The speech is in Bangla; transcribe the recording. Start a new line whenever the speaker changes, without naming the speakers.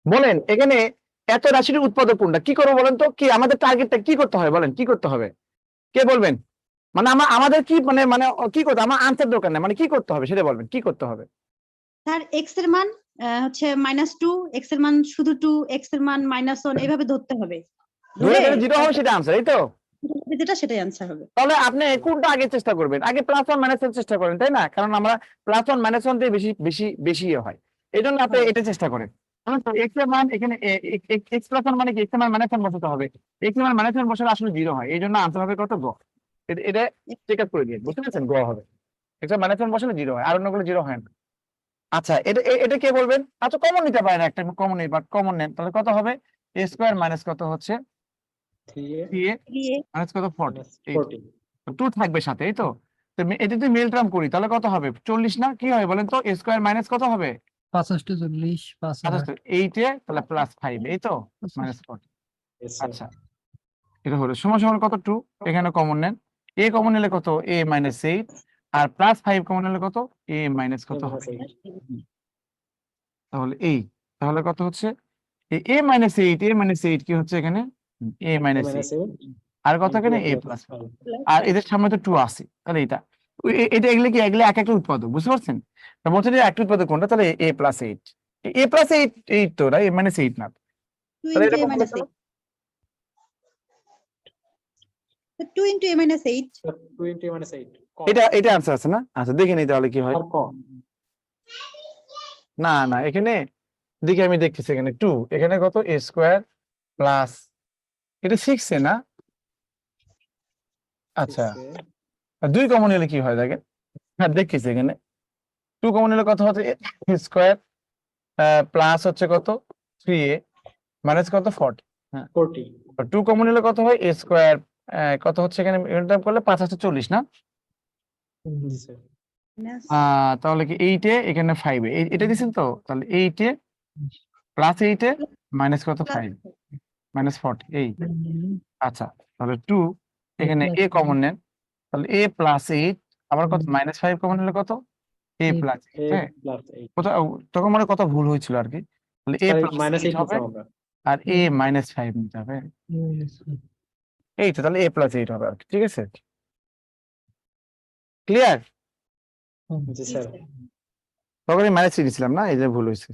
বলেন এখানে এত রাশির উৎপাদক কোনটা, কি করবো বলেন তো, কি আমাদের টার্গেটটা কি করতে হবে, বলেন কি করতে হবে, কে বলবেন? মানে আমাদের কি মানে মানে কি করতে, আমার আনসার দরকার নেই, মানে কি করতে হবে সেটা বলবেন, কি করতে হবে?
স্যার এক্স এর মান হচ্ছে -2, এক্স এর মান শুধু 2, এক্স এর মান -1 এইভাবে ধরতে হবে।
ধরে ধরে জিরো হবে সেটা আনসার, এই তো?
যেটা সেটাই আনসার হবে।
তাহলে আপনি কোনটা আগে চেষ্টা করবেন? আগে প্লাস ওয়ান মাইনাস ওয়ান চেষ্টা করেন, তাই না? কারণ আমরা প্লাস ওয়ান মাইনাস ওয়ান দিয়ে বেশি বেশি বেশি হয়, এই জন্য আপনি এটা চেষ্টা করেন। এক্স এর মান এখানে এক্স প্লাস ওয়ান মানে কি, এক্স এর মান মাইনাস ওয়ান বসাতে হবে, এক্স এর মান মাইনাস ওয়ান বসালে আসলে জিরো হয়, এই জন্য আনসার হবে কত, গ। এটা চেক আপ করে দিয়ে বুঝতে পারছেন, গ হবে। এক্স এর মাইনাস ওয়ান বসালে জিরো হয়, আর অন্যগুলো জিরো হয় না। আচ্ছা এটা কে বলবেন? আচ্ছা কমন নিতে পারেন, একটা কমন নেই, বাট কমন নেন, তাহলে কত হবে? এ স্কোয়ার মাইনাস কত হচ্ছে 3a মাইনাস কত 40, 2 থাকবে সাথে, এই তো? তো এটা যদি মিল টার্ম করি তাহলে কত হবে? 40 না, কি হয় বলেন তো? a স্কয়ার মাইনাস কত হবে?
65 40 5
8 এ তাহলে প্লাস 5, এই তো? মাইনাস 40। আচ্ছা এটা হলো সমান সমান কত? 2। এখানে কমন নেন, a কমন নিলে কত? a মাইনাস 8, আর প্লাস 5 কমন নিলে কত? a মাইনাস কত হবে? তাহলে এই, তাহলে কত হচ্ছে? a মাইনাস 8 কি হচ্ছে এখানে? a মাইনাস 8, আর কত এখানে? a প্লাস, আর এদের সামনে তো 2 আছে, তাহলে এটা এগুলো কি, এগুলো এক একটা উৎপাদক, বুঝতে পারছেন? তা বলছে যে একটা উৎপাদক কোনটা, তাহলে a প্লাস 8, a প্লাস 8 তো না, a মাইনাস 8 না,
2
তাহলে
into
এটা
a minus 8. 2 into a minus 8.
এটা आंसर আছে না? আচ্ছা দেখে নিই তাহলে কি হয়। না না, এখানে দেখি, আমি দেখতেছি এখানে 2, এখানে কত? a স্কয়ার প্লাস, এটা 6 এ না? আচ্ছা, আর 2 কমন নিলে কি হয় দেখেন, হ্যাঁ দেখতেছি এখানে 2 কমন নিলে কত হচ্ছে? a স্কয়ার প্লাস হচ্ছে কত? 3a মাইনাস কত? 40। হ্যাঁ 2 কমন নিলে কত হয়? a স্কয়ার কত হচ্ছে এখানে, এটা করলে 5 আছে 40 না? তাহলে কি 8 এ এখানে 5 এ এটা দিছেন তো, তাহলে 8 এ প্লাস 8 এ মাইনাস কত? 5 মাইনাস 40, এই। আচ্ছা তাহলে 2, এখানে a কমন নেন, তাহলে a প্লাস 8, আবার কত? মাইনাস 5 কমন নিলে কত? a প্লাস 8, হ্যাঁ কোথাও তখন মানে কত ভুল হয়েছিল আর কি, তাহলে a প্লাস 8 হবে, আর a মাইনাস 5 নিতে হবে, এই তো, তাহলে a প্লাস 8 হবে আর কি, ঠিক আছে? ক্লিয়ার? তখন মাইনাস 3 দিছিলাম না, এই যে ভুল হয়েছে।